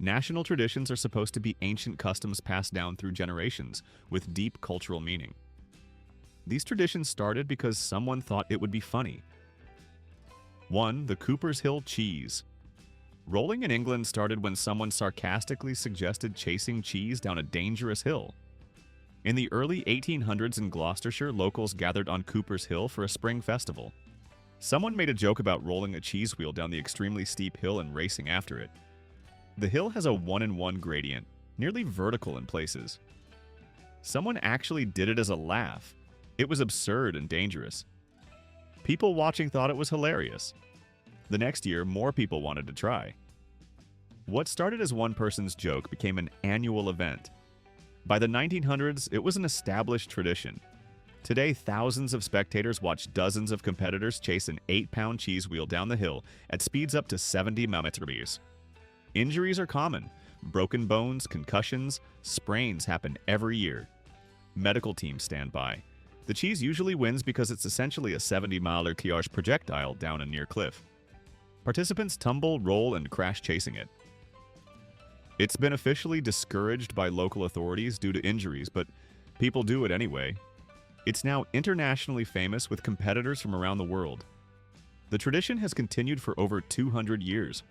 National traditions are supposed to be ancient customs passed down through generations with deep cultural meaning. These traditions started because someone thought it would be funny. 1. The Cooper's Hill cheese. Rolling in England started when someone sarcastically suggested chasing cheese down a dangerous hill. In the early 1800s in Gloucestershire, locals gathered on Cooper's Hill for a spring festival. Someone made a joke about rolling a cheese wheel down the extremely steep hill and racing after it. The hill has a 1-in-1 gradient, nearly vertical in places. Someone actually did it as a laugh. It was absurd and dangerous. People watching thought it was hilarious. The next year, more people wanted to try. What started as one person's joke became an annual event. By the 1900s, it was an established tradition. Today, thousands of spectators watch dozens of competitors chase an 8-pound cheese wheel down the hill at speeds up to 70 mph. Injuries are common. Broken bones, concussions, sprains happen every year. Medical teams stand by. The cheese usually wins because it's essentially a 70-mile-per-hour projectile down a near cliff. Participants tumble, roll, and crash chasing it. It's been officially discouraged by local authorities due to injuries, but people do it anyway. It's now internationally famous with competitors from around the world. The tradition has continued for over 200 years.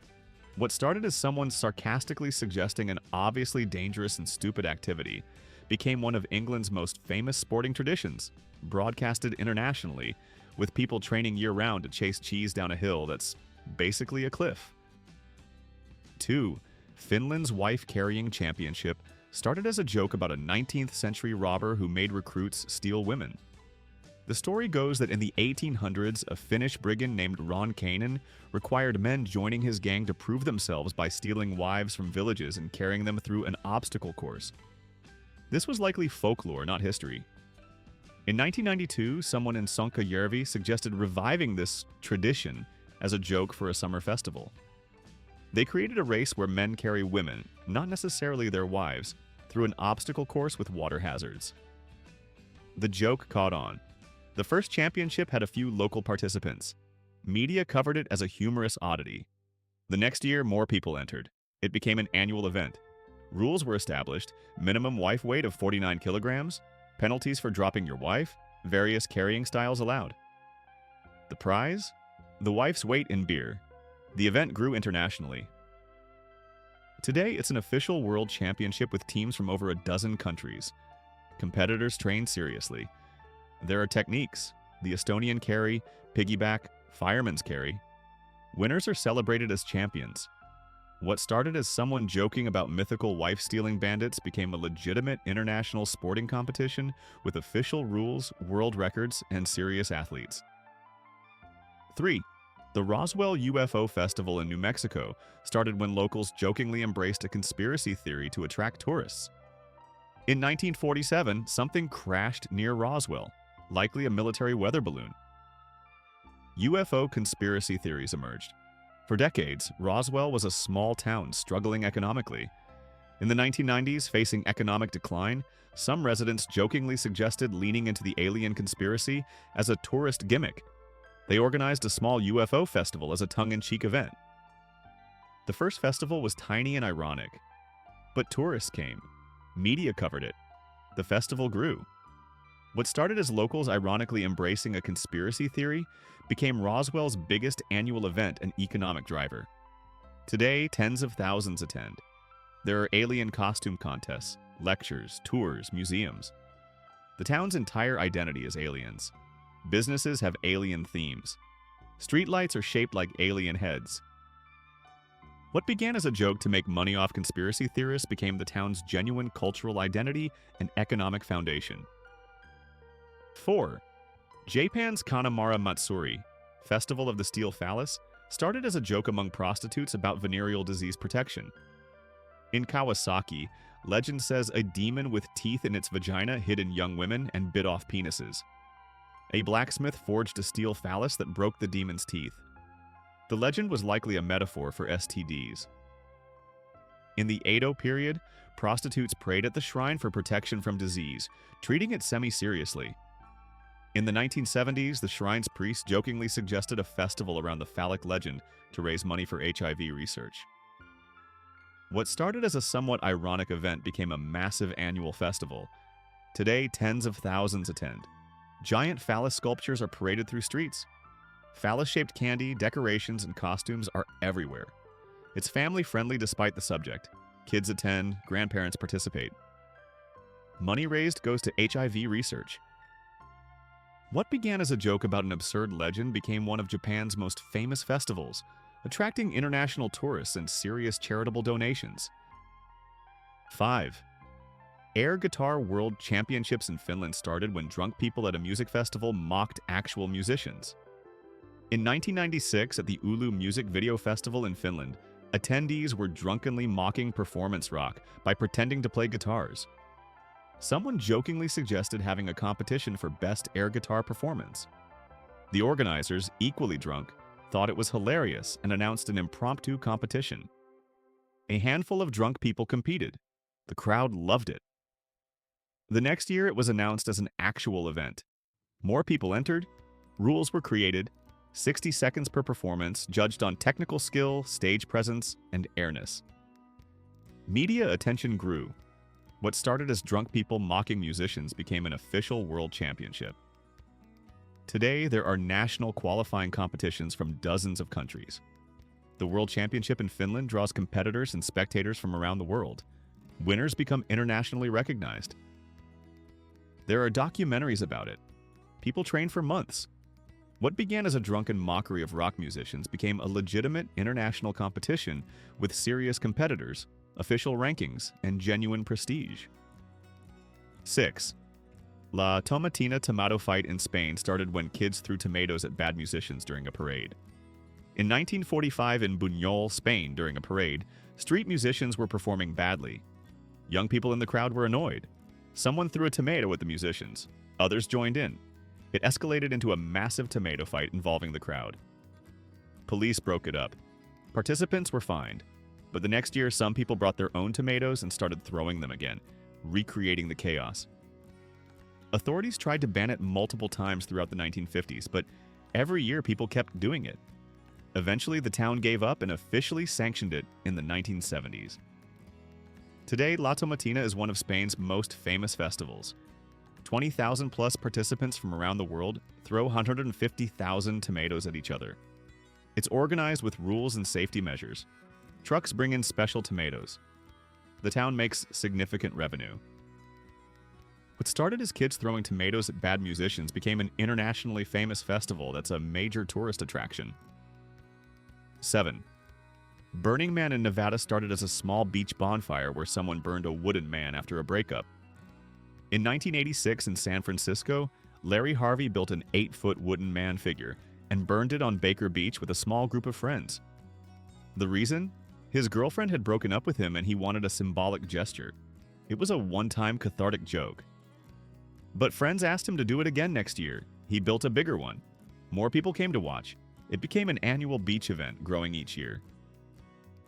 What started as someone sarcastically suggesting an obviously dangerous and stupid activity became one of England's most famous sporting traditions, broadcasted internationally, with people training year-round to chase cheese down a hill that's basically a cliff. 2. Finland's wife-carrying championship started as a joke about a 19th-century robber who made recruits steal women. The story goes that in the 1800s, a Finnish brigand named Ronkainen required men joining his gang to prove themselves by stealing wives from villages and carrying them through an obstacle course. This was likely folklore, not history. In 1992, someone in Sonkajärvi suggested reviving this tradition as a joke for a summer festival. They created a race where men carry women, not necessarily their wives, through an obstacle course with water hazards. The joke caught on. The first championship had a few local participants. Media covered it as a humorous oddity. The next year, more people entered. It became an annual event. Rules were established: minimum wife weight of 49 kilograms, penalties for dropping your wife, various carrying styles allowed. The prize? The wife's weight in beer. The event grew internationally. Today, it's an official world championship with teams from over a dozen countries. Competitors train seriously. There are techniques: the Estonian carry, piggyback, fireman's carry. Winners are celebrated as champions. What started as someone joking about mythical wife-stealing bandits became a legitimate international sporting competition with official rules, world records, and serious athletes. 3. The Roswell UFO Festival in New Mexico started when locals jokingly embraced a conspiracy theory to attract tourists. In 1947, something crashed near Roswell, likely a military weather balloon. UFO conspiracy theories emerged. For decades, Roswell was a small town struggling economically. In the 1990s, facing economic decline, some residents jokingly suggested leaning into the alien conspiracy as a tourist gimmick. They organized a small UFO festival as a tongue-in-cheek event. The first festival was tiny and ironic, but tourists came. Media covered it. The festival grew. What started as locals ironically embracing a conspiracy theory became Roswell's biggest annual event and economic driver. Today, tens of thousands attend. There are alien costume contests, lectures, tours, museums. The town's entire identity is aliens. Businesses have alien themes. Streetlights are shaped like alien heads. What began as a joke to make money off conspiracy theorists became the town's genuine cultural identity and economic foundation. 4. Japan's Kanamara Matsuri, Festival of the Steel Phallus, started as a joke among prostitutes about venereal disease protection. In Kawasaki, legend says a demon with teeth in its vagina hid in young women and bit off penises. A blacksmith forged a steel phallus that broke the demon's teeth. The legend was likely a metaphor for STDs. In the Edo period, prostitutes prayed at the shrine for protection from disease, treating it semi-seriously. In the 1970s, the shrine's priest jokingly suggested a festival around the phallic legend to raise money for HIV research. What started as a somewhat ironic event became a massive annual festival. Today, tens of thousands attend. Giant phallus sculptures are paraded through streets. Phallus-shaped candy, decorations, and costumes are everywhere. It's family-friendly despite the subject. Kids attend, grandparents participate. Money raised goes to HIV research. What began as a joke about an absurd legend became one of Japan's most famous festivals, attracting international tourists and serious charitable donations. 5. Air Guitar World Championships in Finland started when drunk people at a music festival mocked actual musicians. In 1996, at the Oulu Music Video Festival in Finland, attendees were drunkenly mocking performance rock by pretending to play guitars. Someone jokingly suggested having a competition for best air guitar performance. The organizers, equally drunk, thought it was hilarious and announced an impromptu competition. A handful of drunk people competed. The crowd loved it. The next year, it was announced as an actual event. More people entered, rules were created, 60 seconds per performance, judged on technical skill, stage presence, and airness. Media attention grew. What started as drunk people mocking musicians became an official world championship. Today, there are national qualifying competitions from dozens of countries. The World Championship in Finland draws competitors and spectators from around the world. Winners become internationally recognized. There are documentaries about it. People train for months. What began as a drunken mockery of rock musicians became a legitimate international competition with serious competitors, official rankings, and genuine prestige. 6. La Tomatina tomato fight in Spain started when kids threw tomatoes at bad musicians during a parade. In 1945 in Buñol, Spain, during a parade, street musicians were performing badly. Young people in the crowd were annoyed. Someone threw a tomato at the musicians. Others joined in. It escalated into a massive tomato fight involving the crowd. Police broke it up. Participants were fined. But the next year, some people brought their own tomatoes and started throwing them again, recreating the chaos. Authorities tried to ban it multiple times throughout the 1950s, but every year people kept doing it. Eventually, the town gave up and officially sanctioned it in the 1970s. Today, La Tomatina is one of Spain's most famous festivals. 20,000 plus participants from around the world throw 150,000 tomatoes at each other. It's organized with rules and safety measures. Trucks bring in special tomatoes. The town makes significant revenue. What started as kids throwing tomatoes at bad musicians became an internationally famous festival that's a major tourist attraction. 7. Burning Man in Nevada started as a small beach bonfire where someone burned a wooden man after a breakup. In 1986 in San Francisco, Larry Harvey built an 8-foot wooden man figure and burned it on Baker Beach with a small group of friends. The reason? His girlfriend had broken up with him and he wanted a symbolic gesture. It was a one-time cathartic joke. But friends asked him to do it again next year. He built a bigger one. More people came to watch. It became an annual beach event, growing each year.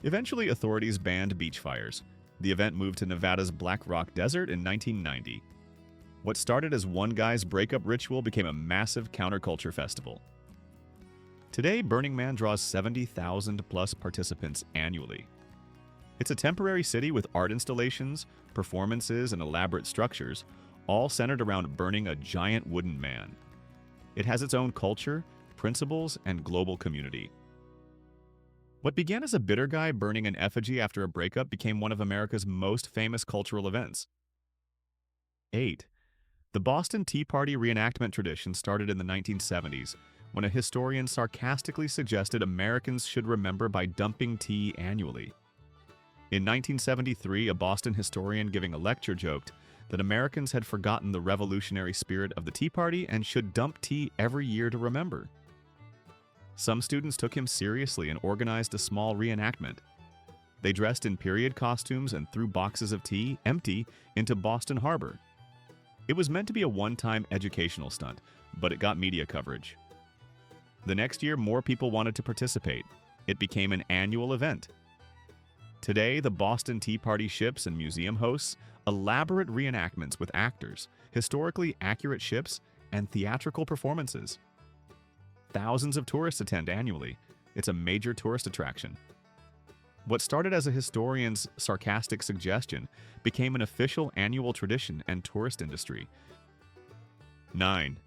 Eventually, authorities banned beach fires. The event moved to Nevada's Black Rock Desert in 1990. What started as one guy's breakup ritual became a massive counterculture festival. Today, Burning Man draws 70,000 plus participants annually. It's a temporary city with art installations, performances, and elaborate structures, all centered around burning a giant wooden man. It has its own culture, principles, and global community. What began as a bitter guy burning an effigy after a breakup became one of America's most famous cultural events. 8. The Boston Tea Party reenactment tradition started in the 1970s, when a historian sarcastically suggested Americans should remember by dumping tea annually. In 1973, a Boston historian giving a lecture joked that Americans had forgotten the revolutionary spirit of the Tea Party and should dump tea every year to remember. Some students took him seriously and organized a small reenactment. They dressed in period costumes and threw boxes of tea, empty, into Boston Harbor. It was meant to be a one-time educational stunt, but it got media coverage. The next year, more people wanted to participate. It became an annual event. Today, the Boston Tea Party ships and museum hosts elaborate reenactments with actors, historically accurate ships, and theatrical performances. Thousands of tourists attend annually. It's a major tourist attraction. What started as a historian's sarcastic suggestion became an official annual tradition and tourist industry. 9.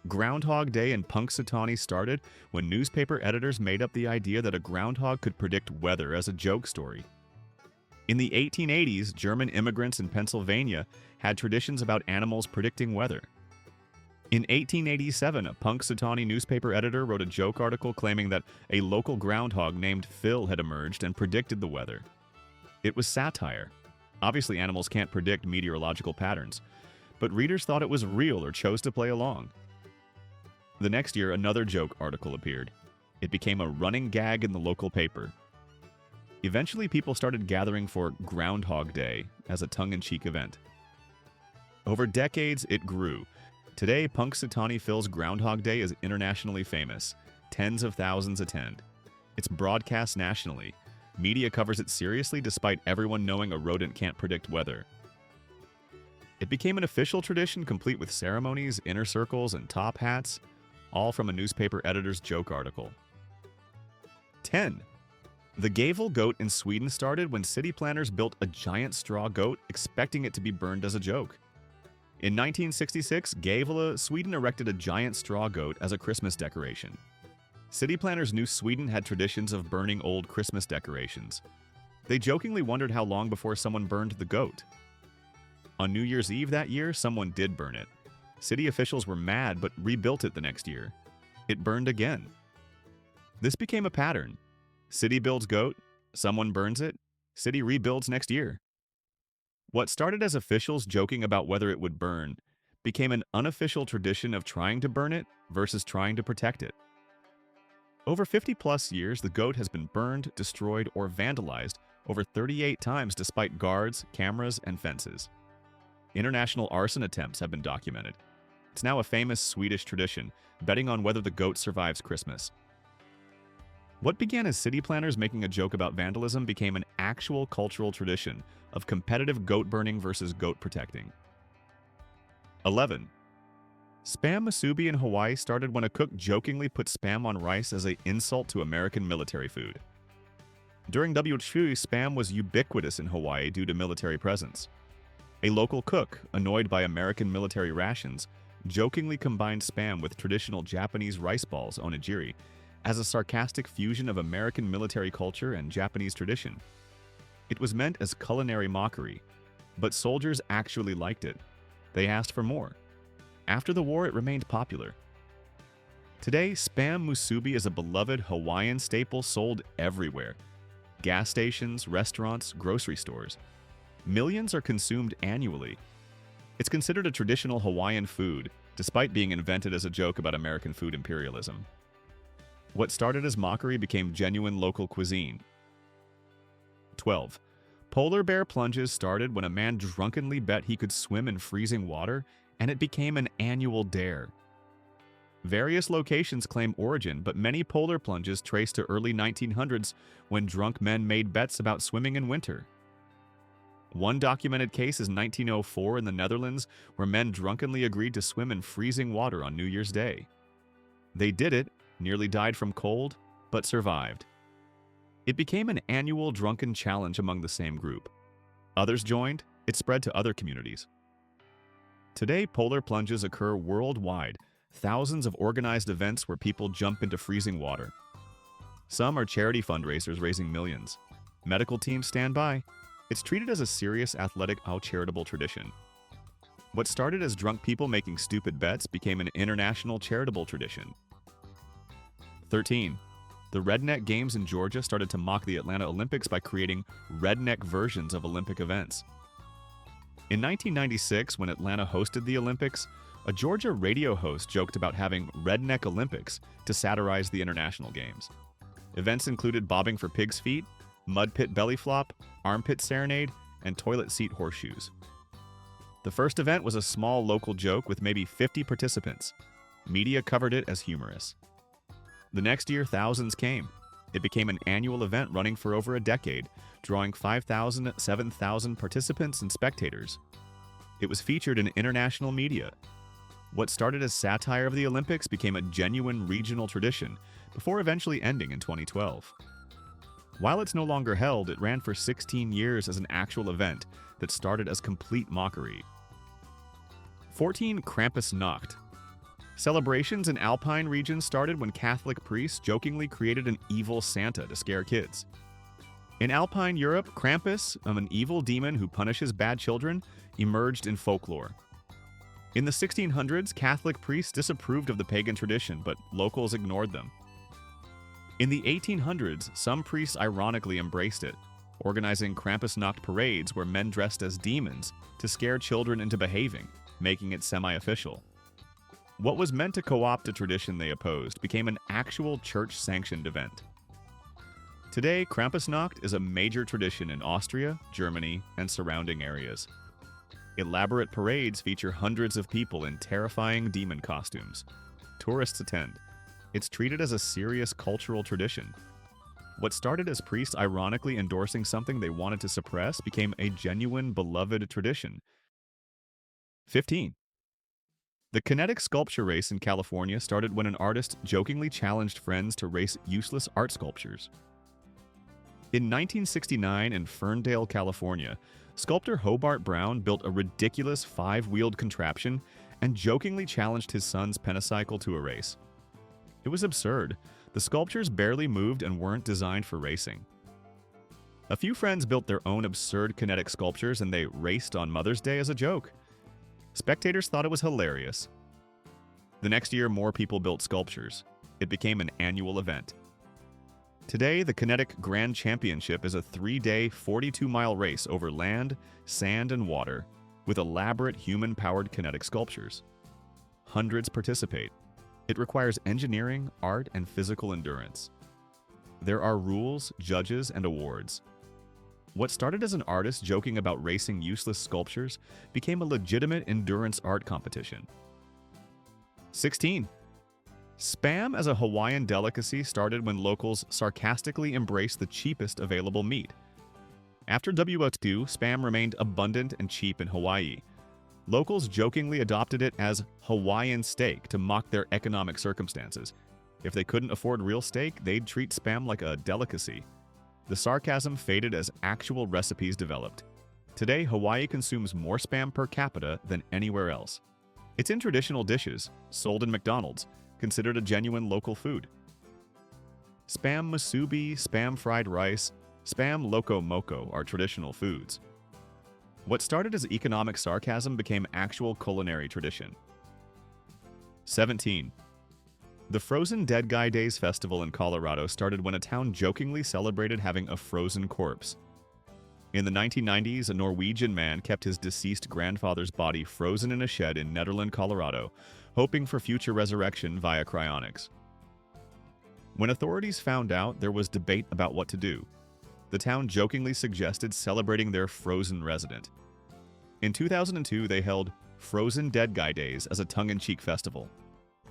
Groundhog Day in Punxsutawney started when newspaper editors made up the idea that a groundhog could predict weather as a joke story. In the 1880s, German immigrants in Pennsylvania had traditions about animals predicting weather. In 1887, a Punxsutawney newspaper editor wrote a joke article claiming that a local groundhog named Phil had emerged and predicted the weather. It was satire. Obviously, animals can't predict meteorological patterns, but readers thought it was real or chose to play along. The next year, another joke article appeared. It became a running gag in the local paper. Eventually, people started gathering for Groundhog Day as a tongue-in-cheek event. Over decades, it grew. Today, Punxsutawney Phil's Groundhog Day is internationally famous. Tens of thousands attend. It's broadcast nationally. Media covers it seriously despite everyone knowing a rodent can't predict weather. It became an official tradition complete with ceremonies, inner circles, and top hats, all from a newspaper editor's joke article. 10. The Gävle goat in Sweden started when city planners built a giant straw goat expecting it to be burned as a joke. In 1966, Gävle, Sweden erected a giant straw goat as a Christmas decoration. City planners knew Sweden had traditions of burning old Christmas decorations. They jokingly wondered how long before someone burned the goat. On New Year's Eve that year, someone did burn it. City officials were mad but rebuilt it the next year. It burned again. This became a pattern. City builds goat, someone burns it, city rebuilds next year. What started as officials joking about whether it would burn became an unofficial tradition of trying to burn it versus trying to protect it. Over 50-plus years, the goat has been burned, destroyed, or vandalized over 38 times despite guards, cameras, and fences. International arson attempts have been documented. It's now a famous Swedish tradition, betting on whether the goat survives Christmas. What began as city planners making a joke about vandalism became an actual cultural tradition of competitive goat burning versus goat protecting. 11. Spam musubi in Hawaii started when a cook jokingly put spam on rice as an insult to American military food. During WHU, spam was ubiquitous in Hawaii due to military presence. A local cook, annoyed by American military rations, jokingly combined spam with traditional Japanese rice balls onigiri as a sarcastic fusion of American military culture and Japanese tradition. It was meant as culinary mockery, but soldiers actually liked it. They asked for more. After the war, it remained popular. Today, spam musubi is a beloved Hawaiian staple sold everywhere. Gas stations, restaurants, grocery stores. Millions are consumed annually. It's considered a traditional Hawaiian food, despite being invented as a joke about American food imperialism. What started as mockery became genuine local cuisine. 12. Polar bear plunges started when a man drunkenly bet he could swim in freezing water, and it became an annual dare. Various locations claim origin, but many polar plunges trace to early 1900s when drunk men made bets about swimming in winter. One documented case is 1904 in the Netherlands, where men drunkenly agreed to swim in freezing water on New Year's Day. They did it, nearly died from cold, but survived. It became an annual drunken challenge among the same group. Others joined, it spread to other communities. Today, polar plunges occur worldwide, thousands of organized events where people jump into freezing water. Some are charity fundraisers raising millions. Medical teams stand by. It's treated as a serious athletic charitable tradition. What started as drunk people making stupid bets became an international charitable tradition. 13. The Redneck Games in Georgia started to mock the Atlanta Olympics by creating redneck versions of Olympic events. In 1996, when Atlanta hosted the Olympics, a Georgia radio host joked about having Redneck Olympics to satirize the international games. Events included bobbing for pig's feet, mud pit belly flop, armpit serenade, and toilet seat horseshoes. The first event was a small local joke with maybe 50 participants. Media covered it as humorous. The next year, thousands came. It became an annual event running for over a decade, drawing 5,000, 7,000 participants and spectators. It was featured in international media. What started as satire of the Olympics became a genuine regional tradition, before eventually ending in 2012. While it's no longer held, it ran for 16 years as an actual event that started as complete mockery. 14. Krampusnacht. Celebrations in Alpine regions started when Catholic priests jokingly created an evil Santa to scare kids. In Alpine Europe, Krampus, an evil demon who punishes bad children, emerged in folklore. In the 1600s, Catholic priests disapproved of the pagan tradition, but locals ignored them. In the 1800s, some priests ironically embraced it, organizing Krampusnacht parades where men dressed as demons to scare children into behaving, making it semi-official. What was meant to co-opt a tradition they opposed became an actual church-sanctioned event. Today, Krampusnacht is a major tradition in Austria, Germany, and surrounding areas. Elaborate parades feature hundreds of people in terrifying demon costumes. Tourists attend. It's treated as a serious cultural tradition. What started as priests ironically endorsing something they wanted to suppress became a genuine, beloved tradition. 15. The kinetic sculpture race in California started when an artist jokingly challenged friends to race useless art sculptures. In 1969 in Ferndale, California, sculptor Hobart Brown built a ridiculous 5-wheeled contraption and jokingly challenged his son's pentacycle to a race. It was absurd. The sculptures barely moved and weren't designed for racing. A few friends built their own absurd kinetic sculptures and they raced on Mother's Day as a joke. Spectators thought it was hilarious. The next year, more people built sculptures. It became an annual event. Today, the Kinetic Grand Championship is a 3-day, 42-mile race over land, sand, and water, with elaborate human-powered kinetic sculptures. Hundreds participate. It requires engineering, art, and physical endurance. There are rules, judges, and awards. What started as an artist joking about racing useless sculptures became a legitimate endurance art competition. 16. Spam as a Hawaiian delicacy started when locals sarcastically embraced the cheapest available meat. After WO2, spam remained abundant and cheap in Hawaii. Locals jokingly adopted it as Hawaiian steak to mock their economic circumstances. If they couldn't afford real steak, they'd treat spam like a delicacy. The sarcasm faded as actual recipes developed. Today, Hawaii consumes more spam per capita than anywhere else. It's in traditional dishes, sold in McDonald's, considered a genuine local food. Spam musubi, spam fried rice, spam loco moco are traditional foods. What started as economic sarcasm became actual culinary tradition. 17. The Frozen Dead Guy Days festival in Colorado started when a town jokingly celebrated having a frozen corpse. In the 1990s, a Norwegian man kept his deceased grandfather's body frozen in a shed in Nederland, Colorado, hoping for future resurrection via cryonics. When authorities found out, there was debate about what to do. The town jokingly suggested celebrating their frozen resident. In 2002, they held Frozen Dead Guy Days as a tongue-in-cheek festival.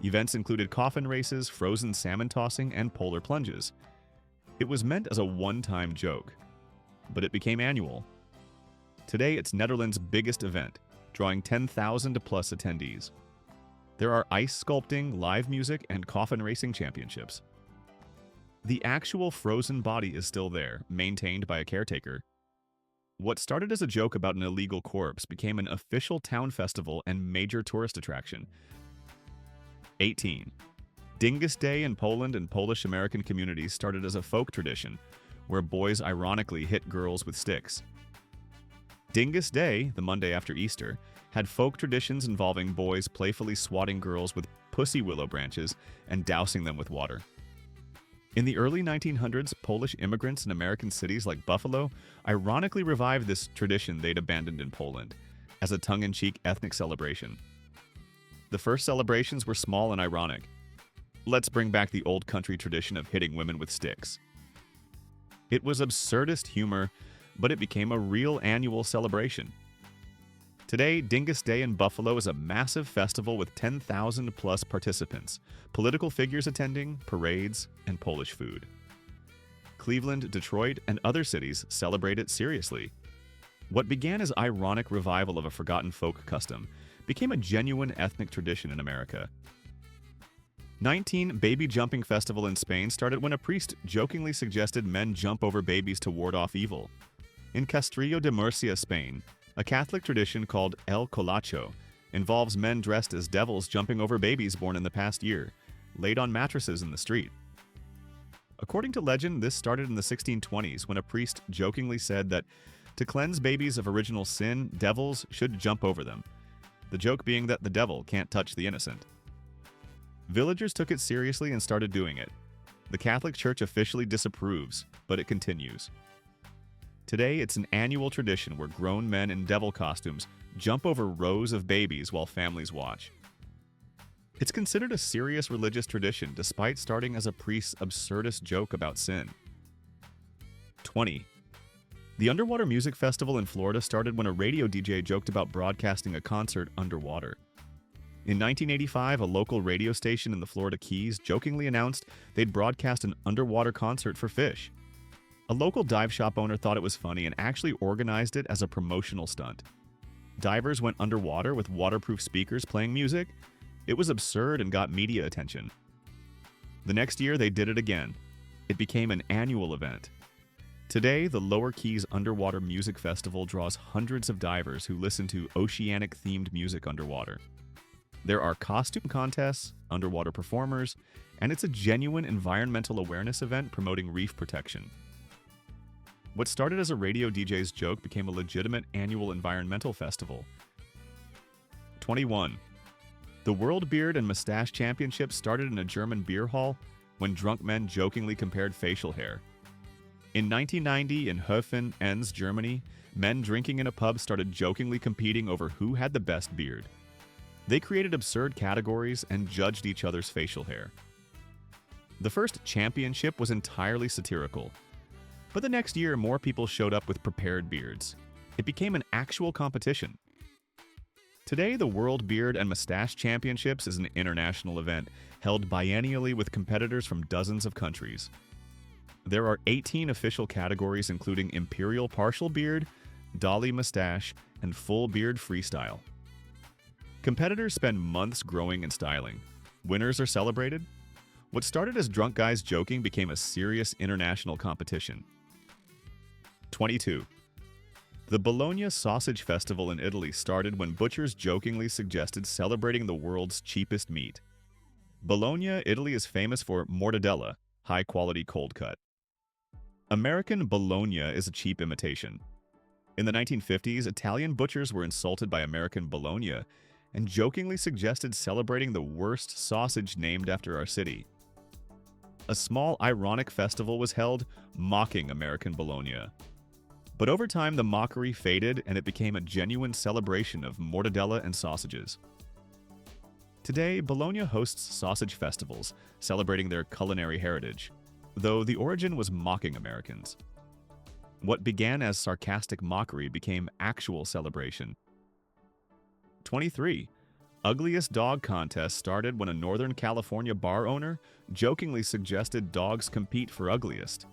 Events included coffin races, frozen salmon tossing, and polar plunges. It was meant as a one-time joke, but it became annual. Today, it's Netherlands' biggest event, drawing 10,000-plus attendees. There are ice sculpting, live music, and coffin racing championships. The actual frozen body is still there, maintained by a caretaker. What started as a joke about an illegal corpse became an official town festival and major tourist attraction. 18. Dingus Day in Poland and Polish-American communities started as a folk tradition, where boys ironically hit girls with sticks. Dingus Day, the Monday after Easter, had folk traditions involving boys playfully swatting girls with pussy willow branches and dousing them with water. In the early 1900s, Polish immigrants in American cities like Buffalo ironically revived this tradition they'd abandoned in Poland as a tongue-in-cheek ethnic celebration. The first celebrations were small and ironic. Let's bring back the old country tradition of hitting women with sticks. It was absurdist humor, but it became a real annual celebration. Today, Dingus Day in Buffalo is a massive festival with 10,000-plus participants, political figures attending, parades, and Polish food. Cleveland, Detroit, and other cities celebrate it seriously. What began as ironic revival of a forgotten folk custom became a genuine ethnic tradition in America. 19. Baby jumping festival in Spain started when a priest jokingly suggested men jump over babies to ward off evil. In Castrillo de Murcia, Spain, a Catholic tradition called El Colacho involves men dressed as devils jumping over babies born in the past year, laid on mattresses in the street. According to legend, this started in the 1620s when a priest jokingly said that to cleanse babies of original sin, devils should jump over them. The joke being that the devil can't touch the innocent. Villagers took it seriously and started doing it. The Catholic Church officially disapproves, but it continues. Today, it's an annual tradition where grown men in devil costumes jump over rows of babies while families watch. It's considered a serious religious tradition despite starting as a priest's absurdist joke about sin. 20. The Underwater Music Festival in Florida started when a radio DJ joked about broadcasting a concert underwater. In 1985, a local radio station in the Florida Keys jokingly announced they'd broadcast an underwater concert for fish. A local dive shop owner thought it was funny and actually organized it as a promotional stunt. Divers went underwater with waterproof speakers playing music. It was absurd and got media attention. The next year, they did it again. It became an annual event. Today, the Lower Keys Underwater Music Festival draws hundreds of divers who listen to oceanic-themed music underwater. There are costume contests, underwater performers, and it's a genuine environmental awareness event promoting reef protection. What started as a radio DJ's joke became a legitimate annual environmental festival. 21. The World Beard and Mustache Championship started in a German beer hall when drunk men jokingly compared facial hair. In 1990, in Höfen, Enns, Germany, men drinking in a pub started jokingly competing over who had the best beard. They created absurd categories and judged each other's facial hair. The first championship was entirely satirical, but the next year more people showed up with prepared beards. It became an actual competition. Today, the World Beard and Mustache Championships is an international event held biennially with competitors from dozens of countries. There are 18 official categories including Imperial Partial Beard, Dolly Mustache, and Full Beard Freestyle. Competitors spend months growing and styling. Winners are celebrated. What started as drunk guys joking became a serious international competition. 22. The Bologna Sausage Festival in Italy started when butchers jokingly suggested celebrating the world's cheapest meat. Bologna, Italy is famous for mortadella, high-quality cold cut. American bologna is a cheap imitation. In the 1950s, Italian butchers were insulted by American bologna and jokingly suggested celebrating the worst sausage named after our city. A small ironic festival was held mocking American bologna. But over time, the mockery faded and it became a genuine celebration of mortadella and sausages. Today, Bologna hosts sausage festivals, celebrating their culinary heritage, though the origin was mocking Americans. What began as sarcastic mockery became actual celebration. 23. Ugliest Dog Contest started when a Northern California bar owner jokingly suggested dogs compete for ugliest.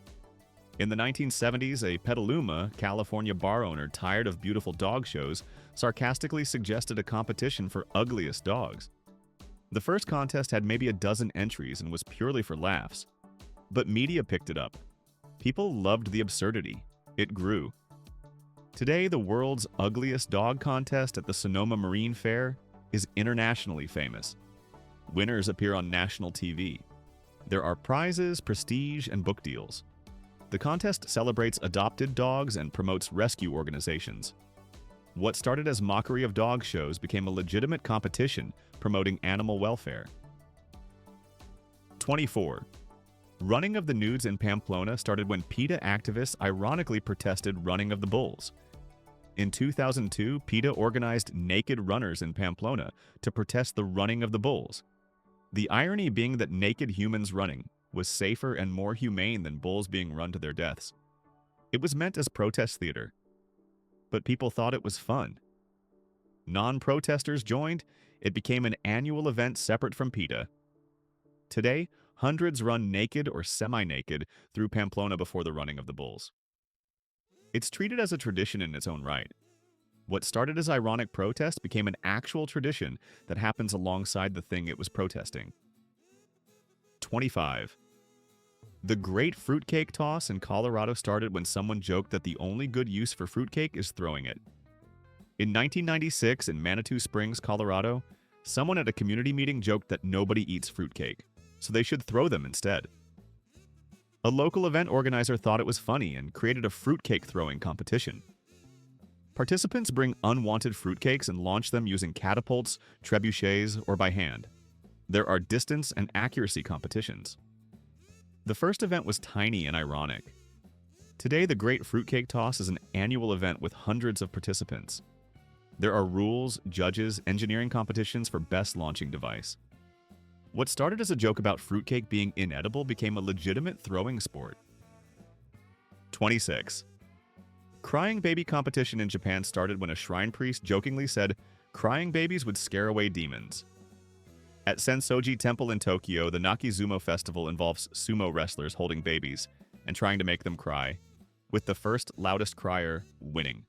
In the 1970s, a Petaluma, California bar owner tired of beautiful dog shows sarcastically suggested a competition for ugliest dogs. The first contest had maybe a dozen entries and was purely for laughs. But media picked it up. People loved the absurdity. It grew. Today, the world's ugliest dog contest at the Sonoma Marine Fair is internationally famous. Winners appear on national TV. There are prizes, prestige, and book deals. The contest celebrates adopted dogs and promotes rescue organizations. What started as mockery of dog shows became a legitimate competition promoting animal welfare. 24. Running of the nudes in Pamplona started when PETA activists ironically protested running of the bulls. In 2002, PETA organized naked runners in Pamplona to protest the running of the bulls. The irony being that naked humans running was safer and more humane than bulls being run to their deaths. It was meant as protest theater, but people thought it was fun. Non-protesters joined. It became an annual event separate from PETA. Today, hundreds run naked or semi-naked through Pamplona before the running of the bulls. It's treated as a tradition in its own right. What started as ironic protest became an actual tradition that happens alongside the thing it was protesting. 25. The Great Fruitcake Toss in Colorado started when someone joked that the only good use for fruitcake is throwing it. In 1996, in Manitou Springs, Colorado, someone at a community meeting joked that nobody eats fruitcake, so they should throw them instead. A local event organizer thought it was funny and created a fruitcake throwing competition. Participants bring unwanted fruitcakes and launch them using catapults, trebuchets, or by hand. There are distance and accuracy competitions. The first event was tiny and ironic. Today, the Great Fruitcake Toss is an annual event with hundreds of participants. There are rules, judges, engineering competitions for best launching device. What started as a joke about fruitcake being inedible became a legitimate throwing sport. 26. Crying baby competition in Japan started when a shrine priest jokingly said crying babies would scare away demons. At Sensoji Temple in Tokyo, the Nakizumo festival involves sumo wrestlers holding babies and trying to make them cry, with the first loudest crier winning.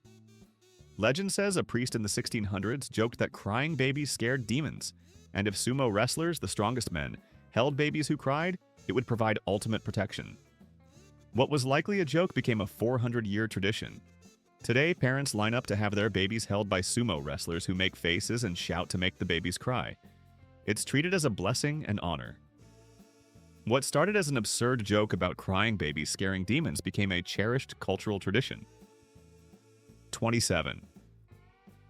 Legend says a priest in the 1600s joked that crying babies scared demons, and if sumo wrestlers, the strongest men, held babies who cried, it would provide ultimate protection. What was likely a joke became a 400-year tradition. Today, parents line up to have their babies held by sumo wrestlers who make faces and shout to make the babies cry. It's treated as a blessing and honor. What started as an absurd joke about crying babies scaring demons became a cherished cultural tradition. 27.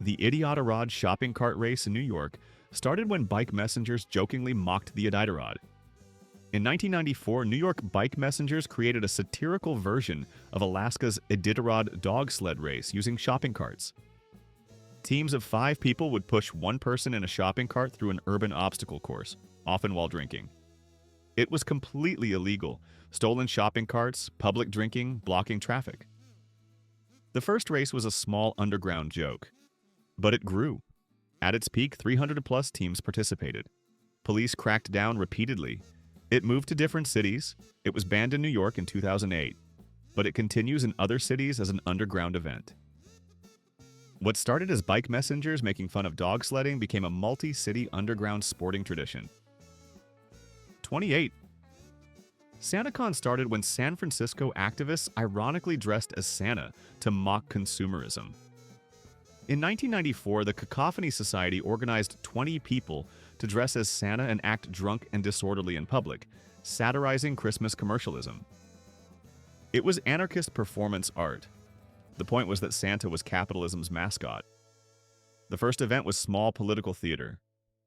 The Iditarod shopping cart race in New York started when bike messengers jokingly mocked the Iditarod. In 1994, New York bike messengers created a satirical version of Alaska's Iditarod dog sled race using shopping carts. Teams of 5 people would push one person in a shopping cart through an urban obstacle course, often while drinking. It was completely illegal: stolen shopping carts, public drinking, blocking traffic. The first race was a small underground joke, but it grew. At its peak, 300-plus teams participated. Police cracked down repeatedly. It moved to different cities. It was banned in New York in 2008, but it continues in other cities as an underground event. What started as bike messengers making fun of dog sledding became a multi-city underground sporting tradition. 28. SantaCon started when San Francisco activists ironically dressed as Santa to mock consumerism. In 1994, the Cacophony Society organized 20 people to dress as Santa and act drunk and disorderly in public, satirizing Christmas commercialism. It was anarchist performance art. The point was that Santa was capitalism's mascot. The first event was small political theater,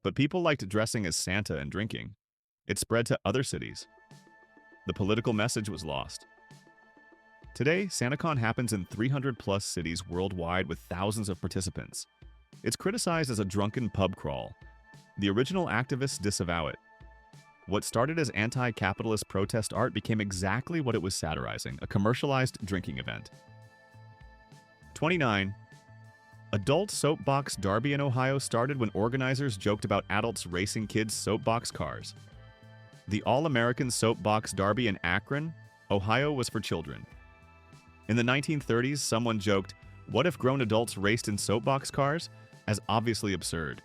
but people liked dressing as Santa and drinking. It spread to other cities. The political message was lost. Today, SantaCon happens in 300-plus cities worldwide with thousands of participants. It's criticized as a drunken pub crawl. The original activists disavow it. What started as anti-capitalist protest art became exactly what it was satirizing: a commercialized drinking event. 29. Adult Soapbox Derby in Ohio started when organizers joked about adults racing kids' soapbox cars. The All-American Soapbox Derby in Akron, Ohio was for children. In the 1930s, someone joked, "What if grown adults raced in soapbox cars?" as obviously absurd.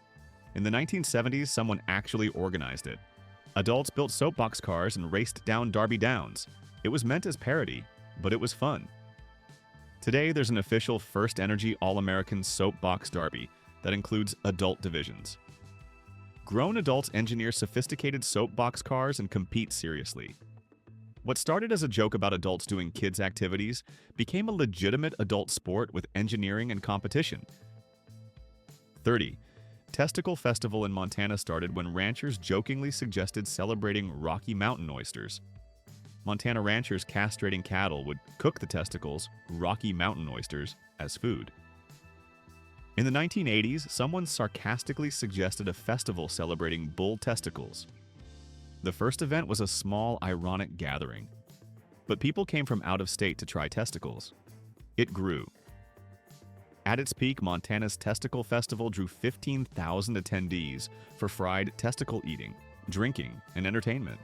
In the 1970s, someone actually organized it. Adults built soapbox cars and raced down Derby Downs. It was meant as parody, but it was fun. Today, there's an official First Energy All-American Soapbox Derby that includes adult divisions. Grown adults engineer sophisticated soapbox cars and compete seriously. What started as a joke about adults doing kids' activities became a legitimate adult sport with engineering and competition. 30. Testicle Festival in Montana started when ranchers jokingly suggested celebrating Rocky Mountain oysters. Montana ranchers castrating cattle would cook the testicles, Rocky Mountain oysters, as food. In the 1980s, someone sarcastically suggested a festival celebrating bull testicles. The first event was a small, ironic gathering, but people came from out of state to try testicles. It grew. At its peak, Montana's Testicle Festival drew 15,000 attendees for fried testicle eating, drinking, and entertainment.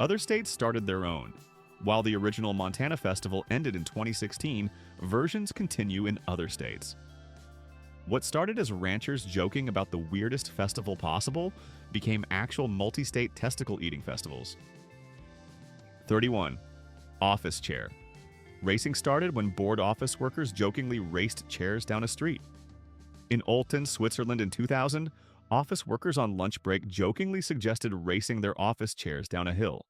Other states started their own. While the original Montana Festival ended in 2016, versions continue in other states. What started as ranchers joking about the weirdest festival possible became actual multi-state testicle eating festivals. 31. Office chair. Racing started when bored office workers jokingly raced chairs down a street. In Olten, Switzerland in 2000, office workers on lunch break jokingly suggested racing their office chairs down a hill.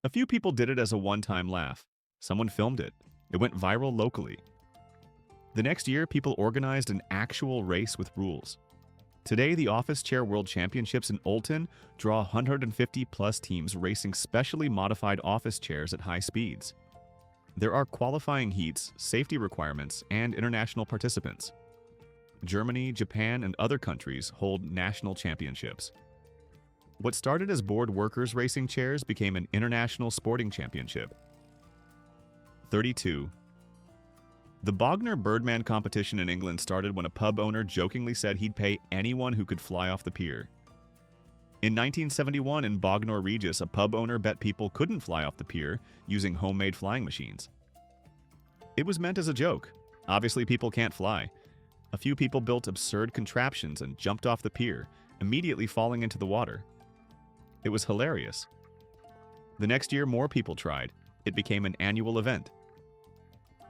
A few people did it as a one-time laugh. Someone filmed it. It went viral locally. The next year, people organized an actual race with rules. Today, the Office Chair World Championships in Olten draw 150-plus teams racing specially modified office chairs at high speeds. There are qualifying heats, safety requirements, and international participants. Germany, Japan, and other countries hold national championships. What started as bored workers racing chairs became an international sporting championship. 32. The Bognor Birdman competition in England started when a pub owner jokingly said he'd pay anyone who could fly off the pier. In 1971 in Bognor Regis, a pub owner bet people couldn't fly off the pier using homemade flying machines. It was meant as a joke. Obviously, people can't fly. A few people built absurd contraptions and jumped off the pier, immediately falling into the water. It was hilarious. The next year, more people tried. It became an annual event.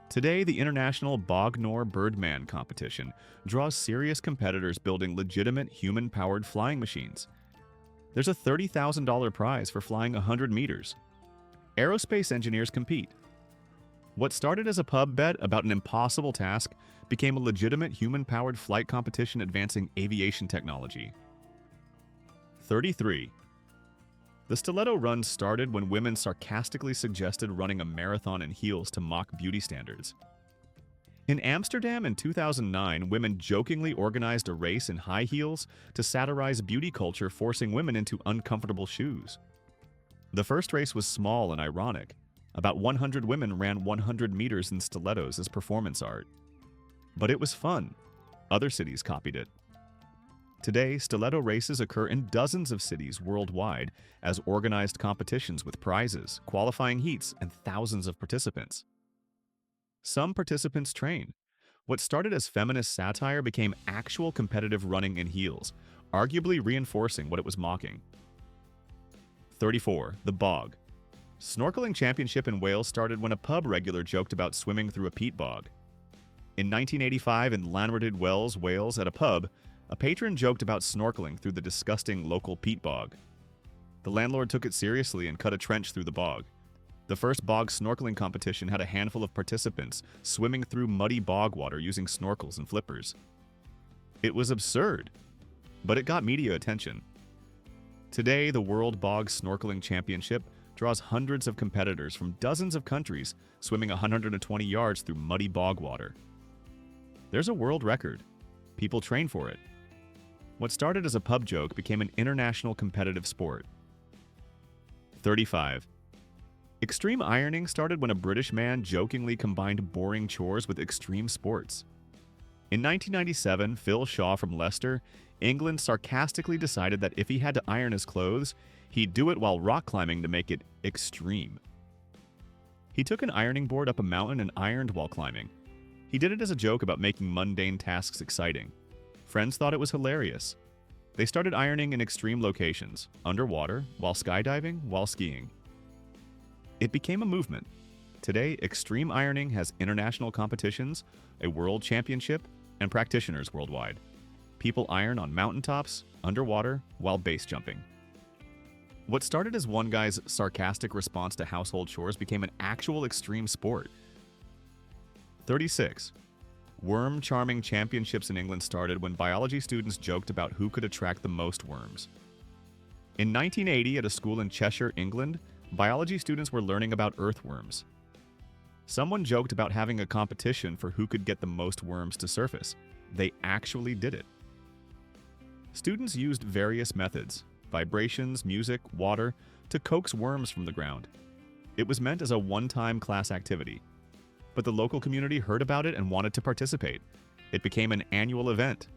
Today, the International Bognor Birdman competition draws serious competitors building legitimate human-powered flying machines. There's a $30,000 prize for flying 100 meters. Aerospace engineers compete. What started as a pub bet about an impossible task became a legitimate human-powered flight competition advancing aviation technology. 33. The stiletto run started when women sarcastically suggested running a marathon in heels to mock beauty standards. In Amsterdam in 2009, women jokingly organized a race in high heels to satirize beauty culture, forcing women into uncomfortable shoes. The first race was small and ironic. About 100 women ran 100 meters in stilettos as performance art. But it was fun. Other cities copied it. Today, stiletto races occur in dozens of cities worldwide as organized competitions with prizes, qualifying heats, and thousands of participants. Some participants train. What started as feminist satire became actual competitive running in heels, arguably reinforcing what it was mocking. 34. The Bog. Snorkeling championship in Wales started when a pub regular joked about swimming through a peat bog. In 1985 in Llanrydid Wells, Wales, at a pub, a patron joked about snorkeling through the disgusting local peat bog. The landlord took it seriously and cut a trench through the bog. The first bog snorkeling competition had a handful of participants swimming through muddy bog water using snorkels and flippers. It was absurd, but it got media attention. Today, the World Bog Snorkeling Championship draws hundreds of competitors from dozens of countries swimming 120 yards through muddy bog water. There's a world record. People train for it. What started as a pub joke became an international competitive sport. 35. Extreme ironing started when a British man jokingly combined boring chores with extreme sports. In 1997, Phil Shaw from Leicester, England sarcastically decided that if he had to iron his clothes, he'd do it while rock climbing to make it extreme. He took an ironing board up a mountain and ironed while climbing. He did it as a joke about making mundane tasks exciting. Friends thought it was hilarious. They started ironing in extreme locations, underwater, while skydiving, while skiing. It became a movement. Today, extreme ironing has international competitions, a world championship, and practitioners worldwide. People iron on mountaintops, underwater, while base jumping. What started as one guy's sarcastic response to household chores became an actual extreme sport. 36. Worm charming championships in England started when biology students joked about who could attract the most worms. In 1980, at a school in Cheshire, England, biology students were learning about earthworms. Someone joked about having a competition for who could get the most worms to surface. They actually did it. Students used various methods, vibrations, music, water, to coax worms from the ground. It was meant as a one-time class activity. But the local community heard about it and wanted to participate. It became an annual event.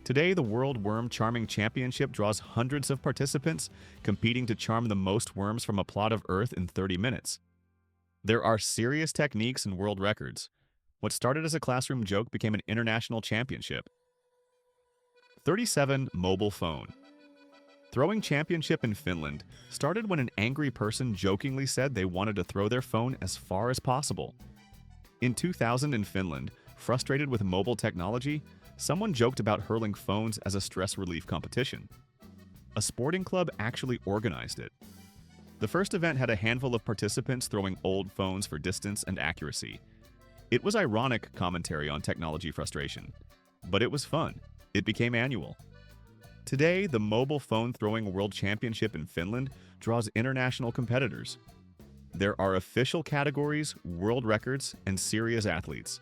Today, the World Worm Charming Championship draws hundreds of participants competing to charm the most worms from a plot of earth in 30 minutes. There are serious techniques and world records. What started as a classroom joke became an international championship. 37. Mobile phone. Throwing championship in Finland started when an angry person jokingly said they wanted to throw their phone as far as possible. In 2000 in Finland, frustrated with mobile technology, someone joked about hurling phones as a stress relief competition. A sporting club actually organized it. The first event had a handful of participants throwing old phones for distance and accuracy. It was ironic commentary on technology frustration, but it was fun. It became annual. Today, the Mobile Phone Throwing World Championship in Finland draws international competitors. There are official categories, world records, and serious athletes.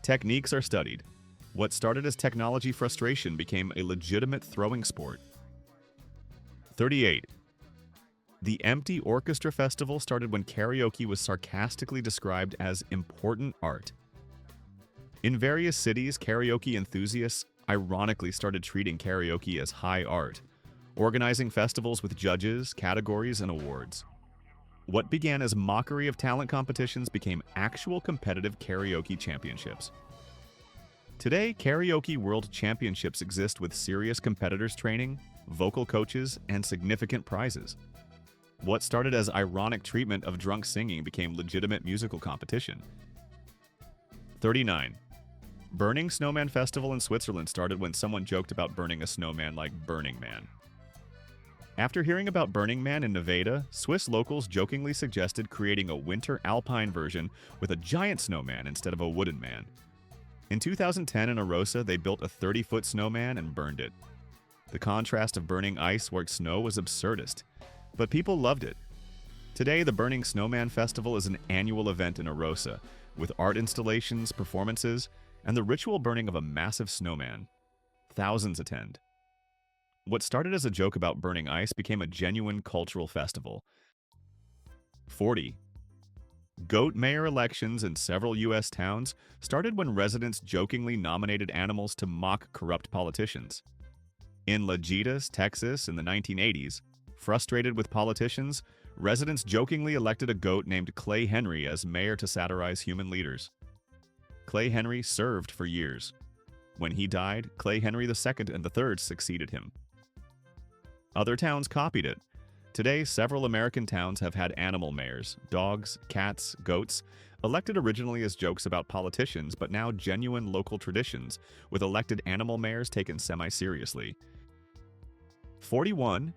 Techniques are studied. What started as technology frustration became a legitimate throwing sport. 38. The Empty Orchestra Festival started when karaoke was sarcastically described as important art. In various cities, karaoke enthusiasts ironically started treating karaoke as high art, organizing festivals with judges, categories, and awards. What began as mockery of talent competitions became actual competitive karaoke championships. Today, karaoke world championships exist with serious competitors training, vocal coaches, and significant prizes. What started as ironic treatment of drunk singing became legitimate musical competition. 39. Burning Snowman Festival in Switzerland started when someone joked about burning a snowman like Burning Man. After hearing about Burning Man in Nevada, Swiss locals jokingly suggested creating a winter alpine version with a giant snowman instead of a wooden man. In 2010 in Arosa, they built a 30-foot snowman and burned it. The contrast of burning ice where snow was absurdist, but people loved it. Today, the Burning Snowman Festival is an annual event in Arosa, with art installations, performances, and the ritual burning of a massive snowman. Thousands attend. What started as a joke about burning ice became a genuine cultural festival. 40. Goat mayor elections in several U.S. towns started when residents jokingly nominated animals to mock corrupt politicians. In Lajitas, Texas in the 1980s, frustrated with politicians, residents jokingly elected a goat named Clay Henry as mayor to satirize human leaders. Clay Henry served for years. When he died, Clay Henry II and III succeeded him. Other towns copied it. Today, several American towns have had animal mayors, dogs, cats, goats, elected originally as jokes about politicians, but now genuine local traditions, with elected animal mayors taken semi-seriously. 41.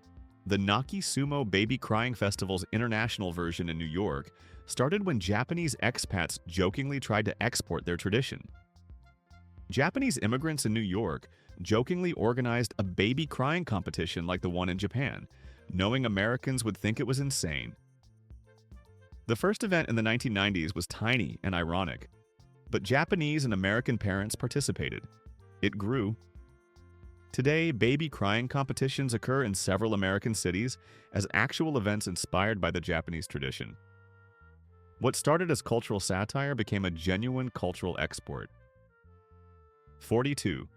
The Naki Sumo Baby Crying Festival's international version in New York started when Japanese expats jokingly tried to export their tradition. Japanese immigrants in New York jokingly organized a baby crying competition like the one in Japan, knowing Americans would think it was insane. The first event in the 1990s was tiny and ironic, but Japanese and American parents participated. It grew. Today, baby crying competitions occur in several American cities as actual events inspired by the Japanese tradition. What started as cultural satire became a genuine cultural export. 42.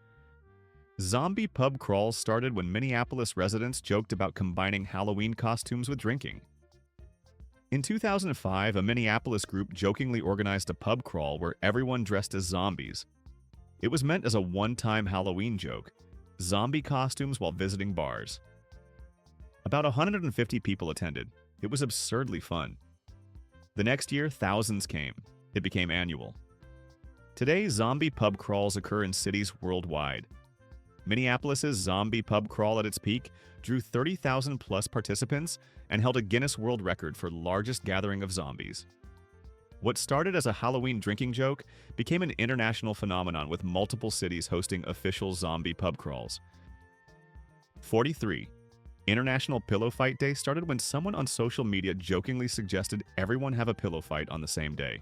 Zombie pub crawls started when Minneapolis residents joked about combining Halloween costumes with drinking. In 2005, a Minneapolis group jokingly organized a pub crawl where everyone dressed as zombies. It was meant as a one-time Halloween joke, zombie costumes while visiting bars. About 150 people attended. It was absurdly fun. The next year, thousands came. It became annual. Today, zombie pub crawls occur in cities worldwide. Minneapolis's zombie pub crawl at its peak drew 30,000 plus participants and held a Guinness World Record for largest gathering of zombies. What started as a Halloween drinking joke became an international phenomenon with multiple cities hosting official zombie pub crawls. 43. International Pillow Fight Day started when someone on social media jokingly suggested everyone have a pillow fight on the same day.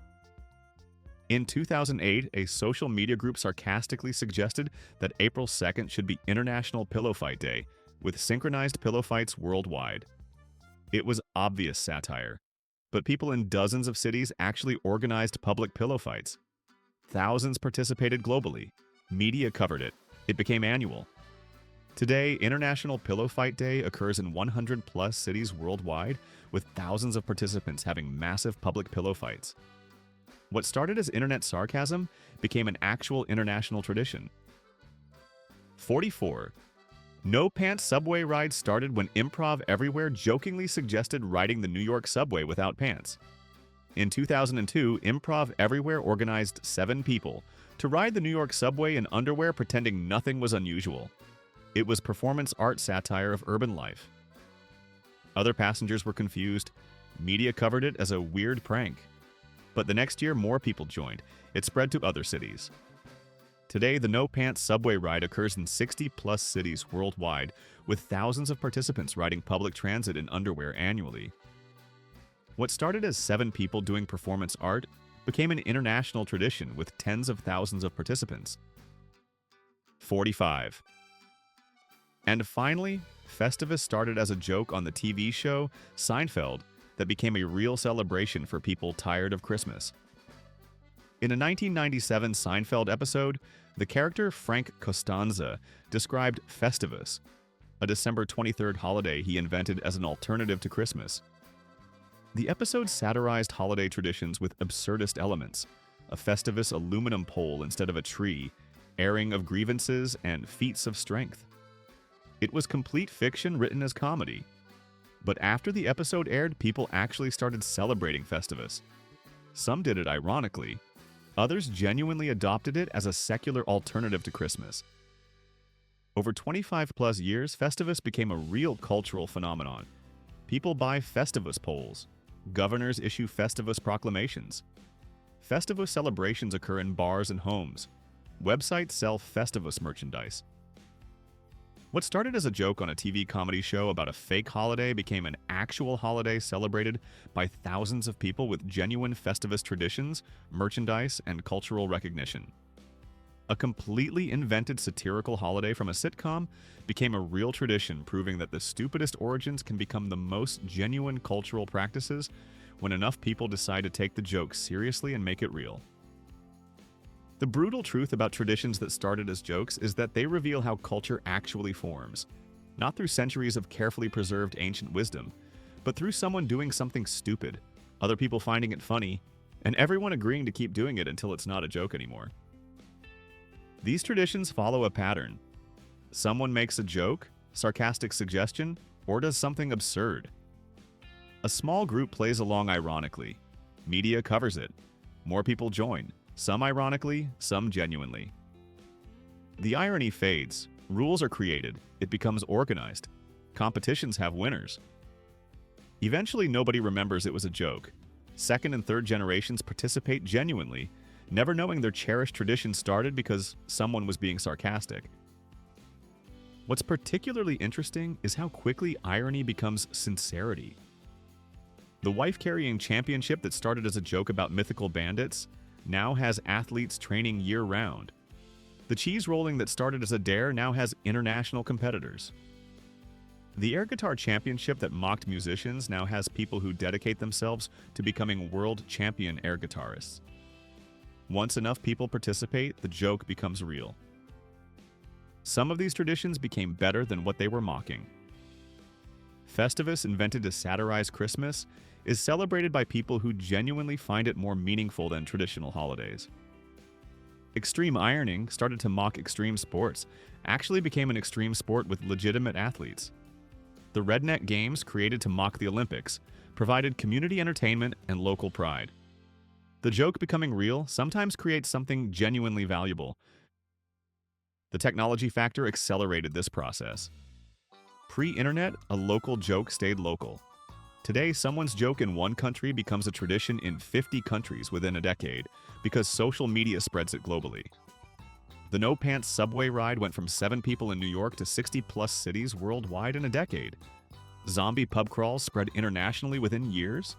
In 2008, a social media group sarcastically suggested that April 2nd should be International Pillow Fight Day, with synchronized pillow fights worldwide. It was obvious satire, but people in dozens of cities actually organized public pillow fights. Thousands participated globally. Media covered it. It became annual. Today, International Pillow Fight Day occurs in 100-plus cities worldwide, with thousands of participants having massive public pillow fights. What started as internet sarcasm became an actual international tradition. 44. No pants subway ride started when Improv Everywhere jokingly suggested riding the New York subway without pants. In 2002, Improv Everywhere organized 7 people to ride the New York subway in underwear pretending nothing was unusual. It was performance art satire of urban life. Other passengers were confused. Media covered it as a weird prank. But the next year, more people joined. It spread to other cities. Today, the No Pants subway ride occurs in 60-plus cities worldwide, with thousands of participants riding public transit in underwear annually. What started as 7 people doing performance art became an international tradition with tens of thousands of participants. 45. And finally, Festivus started as a joke on the TV show Seinfeld that became a real celebration for people tired of Christmas. In a 1997 Seinfeld episode, the character Frank Costanza described Festivus, a December 23rd holiday he invented as an alternative to Christmas. The episode satirized holiday traditions with absurdist elements, a Festivus aluminum pole instead of a tree, airing of grievances, and feats of strength. It was complete fiction written as comedy. But after the episode aired, people actually started celebrating Festivus. Some did it ironically. Others genuinely adopted it as a secular alternative to Christmas. Over 25-plus years, Festivus became a real cultural phenomenon. People buy Festivus poles. Governors issue Festivus proclamations. Festivus celebrations occur in bars and homes. Websites sell Festivus merchandise. What started as a joke on a TV comedy show about a fake holiday became an actual holiday celebrated by thousands of people with genuine Festivus traditions, merchandise, and cultural recognition. A completely invented satirical holiday from a sitcom became a real tradition, proving that the stupidest origins can become the most genuine cultural practices when enough people decide to take the joke seriously and make it real. The brutal truth about traditions that started as jokes is that they reveal how culture actually forms, not through centuries of carefully preserved ancient wisdom, but through someone doing something stupid, other people finding it funny, and everyone agreeing to keep doing it until it's not a joke anymore. These traditions follow a pattern. Someone makes a joke, sarcastic suggestion, or does something absurd. A small group plays along ironically. Media covers it. More people join, some ironically, some genuinely. The irony fades. Rules are created. It becomes organized. Competitions have winners. Eventually, nobody remembers it was a joke. Second and third generations participate genuinely, never knowing their cherished tradition started because someone was being sarcastic. What's particularly interesting is how quickly irony becomes sincerity. The wife-carrying championship that started as a joke about mythical bandits now has athletes training year-round. The cheese rolling that started as a dare now has international competitors. The air guitar championship that mocked musicians now has people who dedicate themselves to becoming world champion air guitarists. Once enough people participate, the joke becomes real. Some of these traditions became better than what they were mocking. Festivus, invented to satirize Christmas, is celebrated by people who genuinely find it more meaningful than traditional holidays. Extreme ironing, started to mock extreme sports, actually became an extreme sport with legitimate athletes. The Redneck Games, created to mock the Olympics, provided community entertainment and local pride. The joke becoming real sometimes creates something genuinely valuable. The technology factor accelerated this process. Pre-internet, a local joke stayed local. Today, someone's joke in one country becomes a tradition in 50 countries within a decade because social media spreads it globally. The No Pants subway ride went from 7 people in New York to 60-plus cities worldwide in a decade. Zombie pub crawls spread internationally within years.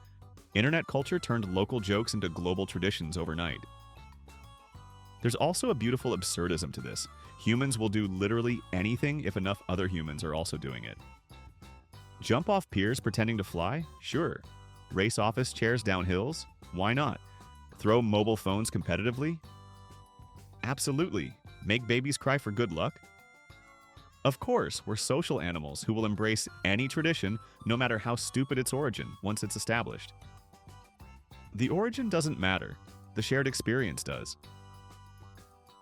Internet culture turned local jokes into global traditions overnight. There's also a beautiful absurdism to this. Humans will do literally anything if enough other humans are also doing it. Jump off piers pretending to fly? Sure. Race office chairs down hills? Why not? Throw mobile phones competitively? Absolutely. Make babies cry for good luck? Of course, we're social animals who will embrace any tradition, no matter how stupid its origin, once it's established. The origin doesn't matter. the shared experience does.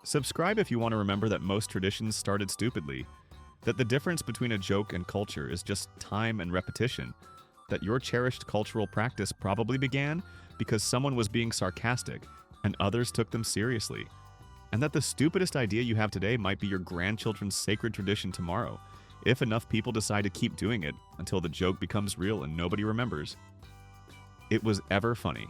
Subscribe if you want to remember that most traditions started stupidly, that the difference between a joke and culture is just time and repetition, that your cherished cultural practice probably began because someone was being sarcastic and others took them seriously, and that the stupidest idea you have today might be your grandchildren's sacred tradition tomorrow, if enough people decide to keep doing it until the joke becomes real and nobody remembers. It was ever funny.